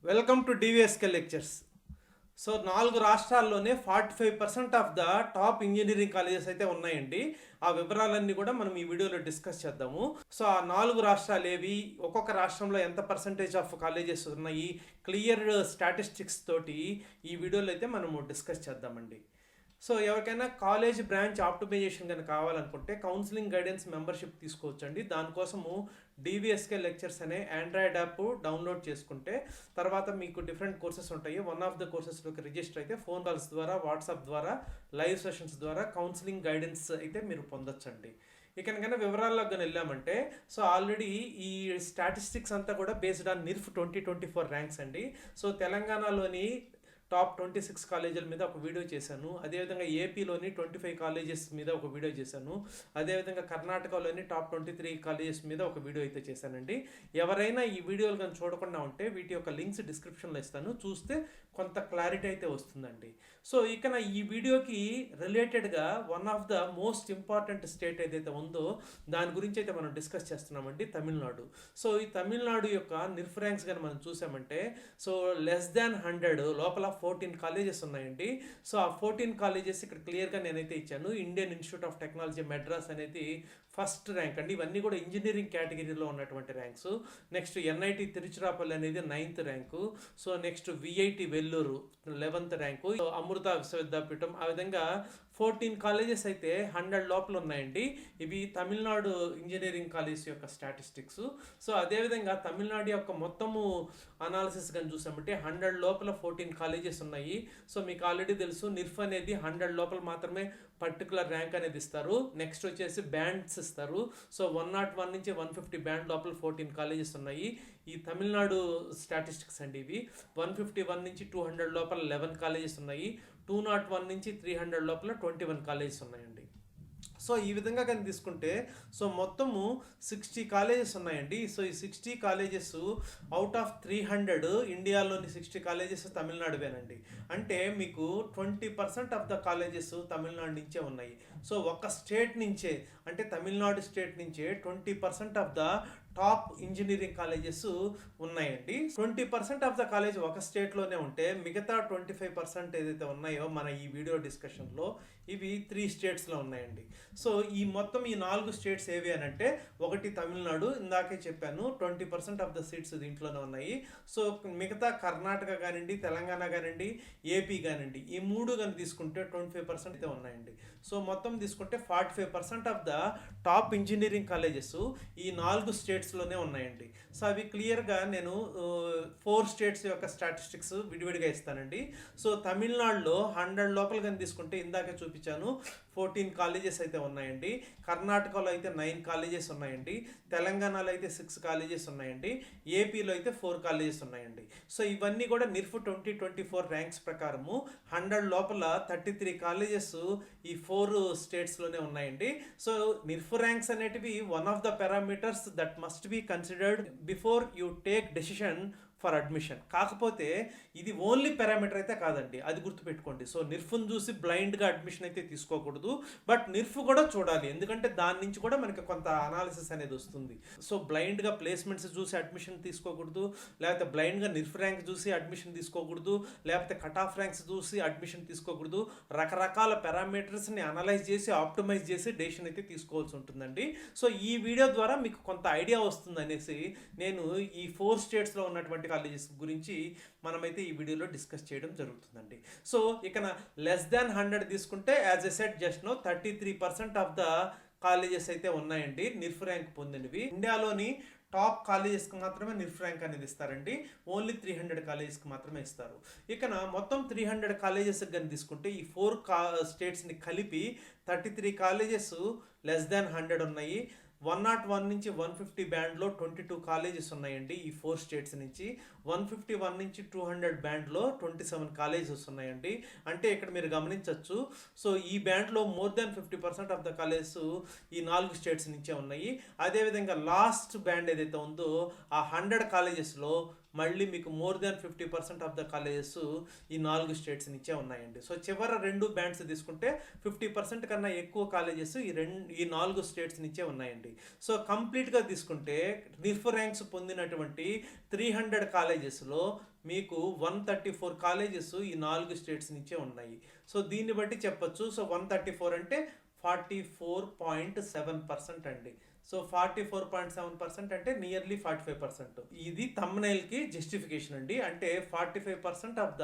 Welcome to DVSK lectures. So 4 రాష్ట్రాల్లోనే 45% of the top engineering colleges అయితే ఉన్నాయండి. ఆ వివరాలన్నీ కూడా మనం ఈ వీడియోలో డిస్కస్ చేద్దాము. సో ఆ 4 రాష్ట్రాలు ఏవి, ఒక్కొక్క రాష్ట్రంలో ఎంత పర్సంటేజ్ ఆఫ్ కాలేజెస్ ఉన్నాయి, క్లియర్ స్టాటిస్టిక్స్ తోటి ఈ వీడియోలో అయితే మనము డిస్కస్ చేద్దామండి. సో ఎవరికైనా కాలేజ్ బ్రాంచ్ ఆప్టిమైజేషన్ కనుక కావాలనుకుంటే కౌన్సిలింగ్ గైడెన్స్ మెంబర్షిప్ తీసుకోవచ్చండి. దానికోసము డివిఎస్కే లెక్చర్స్ అనే ఆండ్రాయిడ్ యాప్ డౌన్లోడ్ చేసుకుంటే తర్వాత మీకు డిఫరెంట్ కోర్సెస్ ఉంటాయి. వన్ ఆఫ్ ద కోర్సెస్లోకి రిజిస్టర్ అయితే ఫోన్ కాల్స్ ద్వారా, వాట్సాప్ ద్వారా, లైవ్ సెషన్స్ ద్వారా కౌన్సిలింగ్ గైడెన్స్ అయితే మీరు పొందొచ్చండి. ఇకనకైనా వివరాల్లోకి వెళ్ళామంటే సో ఆల్రెడీ ఈ స్టాటిస్టిక్స్ అంతా కూడా బేస్డ్ ఆన్ నిర్ఫ్ 2024 ర్యాంక్స్ అండి. సో తెలంగాణలోని టాప్ 26 కాలేజీల మీద ఒక వీడియో చేశాను. అదేవిధంగా ఏపీలోని 25 కాలేజెస్ మీద ఒక వీడియో చేశాను. అదేవిధంగా కర్ణాటకలోని టాప్ 23 కాలేజెస్ మీద ఒక వీడియో అయితే చేశానండి. ఎవరైనా ఈ వీడియోలు కానీ చూడకుండా ఉంటే వీటి యొక్క లింక్స్ డిస్క్రిప్షన్లో ఇస్తాను, చూస్తే కొంత క్లారిటీ అయితే వస్తుందండి. సో ఇక ఈ వీడియోకి రిలేటెడ్గా one of the most important state ఏదైతే ఉందో దాని గురించి అయితే మనం డిస్కస్ చేస్తున్నామండి, తమిళనాడు. సో ఈ తమిళనాడు యొక్క నిర్ఫ్ ర్యాంక్స్ కానీ మనం చూసామంటే సో లెస్ దాన్ 100 లోపల 14 కాలేజెస్ ఉన్నాయండి. సో ఆ 14 కాలేజెస్ ఇక్కడ క్లియర్గా నేనైతే ఇచ్చాను. Indian institute of technology Madras అనేది ఫస్ట్ ర్యాంక్ అండి. ఇవన్నీ కూడా ఇంజనీరింగ్ కేటగిరీలో ఉన్నటువంటి ర్యాంక్స్. నెక్స్ట్ ఎన్ఐటి తిరుచిరాపల్లి అనేది 9th rank. So next VIT Vellore 11th rank. Amrita Vishwavidyapeetham, ఆ విధంగా 14 కాలేజెస్ అయితే 100 లోపల ఉన్నాయండి. ఇవి తమిళనాడు ఇంజనీరింగ్ కాలేజ్ యొక్క స్టాటిస్టిక్స్. సో అదేవిధంగా తమిళనాడు యొక్క మొత్తము అనాలిసిస్ కానీ చూసామంటే 100 లోపల 14 కాలేజెస్ ఉన్నాయి. సో మీకు ఆల్రెడీ తెలుసు నిర్ఫ్ అనేది 100 లోపల మాత్రమే పర్టికులర్ ర్యాంక్ అనేది ఇస్తారు. నెక్స్ట్ వచ్చేసి బ్యాండ్స్ ఇస్తారు. సో 101 నుంచి 150 బ్యాండ్ లోపల 14 కాలేజెస్ ఉన్నాయి. ఈ తమిళనాడు స్టాటిస్టిక్స్ అండి ఇవి. 151 నుంచి 200 లోపల 11 కాలేజెస్ ఉన్నాయి. 201 నుంచి 300 లోపల 21 కాలేజెస్ ఉన్నాయండి. సో ఈ విధంగా కానీ తీసుకుంటే సో మొత్తము 60 కాలేజెస్ ఉన్నాయండి. సో ఈ 60 కాలేజెస్ అవుట్ ఆఫ్ 300 ఇండియాలోని 60 కాలేజెస్ తమిళనాడువేనండి. అంటే మీకు 20% ఆఫ్ ద కాలేజెస్ తమిళనాడు నుంచే ఉన్నాయి. సో ఒక స్టేట్ నుంచే, అంటే తమిళనాడు స్టేట్ నుంచే 20% of the top engineering colleges ఉన్నాయండి. 20% ఆఫ్ ద కాలేజ్ ఒక స్టేట్లోనే ఉంటే మిగతా 25% ఏదైతే ఉన్నాయో మన ఈ వీడియో డిస్కషన్లో ఇవి 3 స్టేట్స్లో ఉన్నాయండి. సో ఈ మొత్తం ఈ 4 స్టేట్స్ ఏవి అని అంటే, ఒకటి తమిళనాడు, ఇందాకే చెప్పాను 20% ఆఫ్ ద సీట్స్ దీంట్లోనే ఉన్నాయి. సో మిగతా కర్ణాటక కానివ్వండి, తెలంగాణ కానివ్వండి, ఏపీ కానివ్వండి, ఈ 3 కానీ తీసుకుంటే 25% అయితే ఉన్నాయండి. సో మొత్తం తీసుకుంటే 45% of the top engineering colleges ఈ 4 స్టేట్స్లోనే ఉన్నాయండి. సో అవి క్లియర్గా నేను 4 స్టేట్స్ యొక్క స్టాటిస్టిక్స్ విడివిడిగా ఇస్తానండి. సో తమిళనాడులో 100 లోపల కానీ తీసుకుంటే ఇందాకే చూపించాను 14 కాలేజెస్ అయితే ఉన్నాయండి. కర్ణాటకలో అయితే 9 కాలేజెస్ ఉన్నాయండి. తెలంగాణలో అయితే 6 కాలేజెస్ ఉన్నాయండి. ఏపీలో అయితే 4 కాలేజెస్ ఉన్నాయండి. సో ఇవన్నీ కూడా నిర్ఫ్ 2024 ర్యాంక్స్ ప్రకారము 100 లోపల 33 కాలేజెస్ ఈ 4 స్టేట్స్లోనే ఉన్నాయండి. సో నిర్ఫ్ ర్యాంక్స్ అనేటివి one of the parameters that must be considered before you take decision for admission. కాకపోతే ఇది ఓన్లీ పారామీటర్ అయితే కాదండి, అది గుర్తుపెట్టుకోండి. సో నిర్ఫ్ను చూసి బ్లైండ్గా అడ్మిషన్ అయితే తీసుకోకూడదు, బట్ నిర్ఫ్ కూడా చూడాలి, ఎందుకంటే దాని నుంచి కూడా మనకి కొంత అనాలిసిస్ అనేది వస్తుంది. సో బ్లైండ్గా ప్లేస్మెంట్స్ చూసి అడ్మిషన్ తీసుకోకూడదు, లేకపోతే బ్లైండ్గా నిర్ఫ్ ర్యాంక్ చూసి అడ్మిషన్ తీసుకోకూడదు, లేకపోతే కట్ ఆఫ్ ర్యాంక్స్ చూసి అడ్మిషన్ తీసుకోకూడదు. రకరకాల పారామీటర్స్ని అనలైజ్ చేసి ఆప్టిమైజ్ చేసి డెసిషన్ అయితే తీసుకోవాల్సి ఉంటుందండి. సో ఈ వీడియో ద్వారా మీకు కొంత ఐడియా వస్తుంది అనేసి నేను ఈ 4 స్టేట్స్లో ఉన్నటువంటి కాలేజెస్ గురించి మనమైతే ఈ వీడియోలో డిస్కస్ చేయడం జరుగుతుందండి. సో ఇక లెస్ దాన్ 100 తీసుకుంటే as a set just no 33% of the colleges అయితే ఉన్నాయండి నిర్ఫ్ ర్యాంక్ పొందినవి. ఇండియాలోని టాప్ కాలేజెస్కి మాత్రమే నిర్ఫ్ ర్యాంక్ అనేది ఇస్తారండి. ఓన్లీ 300 కాలేజెస్కి మాత్రమే ఇస్తారు. ఇక మొత్తం 300 కాలేజెస్కి కానీ తీసుకుంటే ఈ 4 స్టేట్స్ని కలిపి 33 కాలేజెస్ లెస్ దాన్ 100 ఉన్నాయి. 101 నుంచి 150 బ్యాండ్లో 22 కాలేజెస్ ఉన్నాయండి ఈ 4 స్టేట్స్ నుంచి. 151 నుంచి 200 బ్యాండ్లో 27 కాలేజెస్ ఉన్నాయండి. అంటే ఇక్కడ మీరు గమనించవచ్చు, సో ఈ బ్యాండ్లో more than 50% of the colleges ఈ 4 స్టేట్స్ నుంచే ఉన్నాయి. అదేవిధంగా లాస్ట్ బ్యాండ్ ఏదైతే ఉందో ఆ 100 కాలేజెస్లో మళ్ళీ మీకు more than 50% of the colleges ఈ 4 స్టేట్స్ నుంచే ఉన్నాయండి. సో చివరి 2 బ్యాండ్స్ తీసుకుంటే 50% కన్నా ఎక్కువ కాలేజెస్ ఈ 4 స్టేట్స్ నుంచే ఉన్నాయండి. సో కంప్లీట్గా తీసుకుంటే నిర్ఫ్ ర్యాంక్స్ పొందినటువంటి 300 కాలేజెస్లో మీకు 134 కాలేజెస్ ఈ 4 స్టేట్స్ నుంచే ఉన్నాయి. సో దీన్ని బట్టి చెప్పొచ్చు. సో 134 అంటే 44.7% అండి. సో 44.7% అంటే నియర్లీ 45%. ఇది థంబ్నెయిల్కి జస్టిఫికేషన్ అండి. అంటే 45% ఆఫ్ ద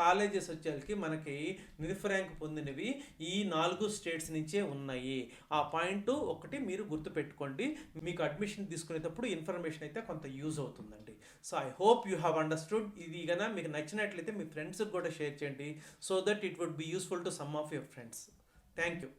కాలేజెస్ వచ్చేకి మనకి నిర్ఫ్ ర్యాంక్ పొందినవి ఈ 4 స్టేట్స్ నుంచే ఉన్నాయి. ఆ పాయింట్ ఒకటి మీరు గుర్తుపెట్టుకోండి. మీకు అడ్మిషన్ తీసుకునేటప్పుడు ఇన్ఫర్మేషన్ అయితే కొంత యూజ్ అవుతుందండి. So I hope you have understood. ఇది కన్నా మీకు నచ్చినట్లయితే మీ ఫ్రెండ్స్కి కూడా షేర్ చేయండి. So that it would be useful to some of your friends. Thank you.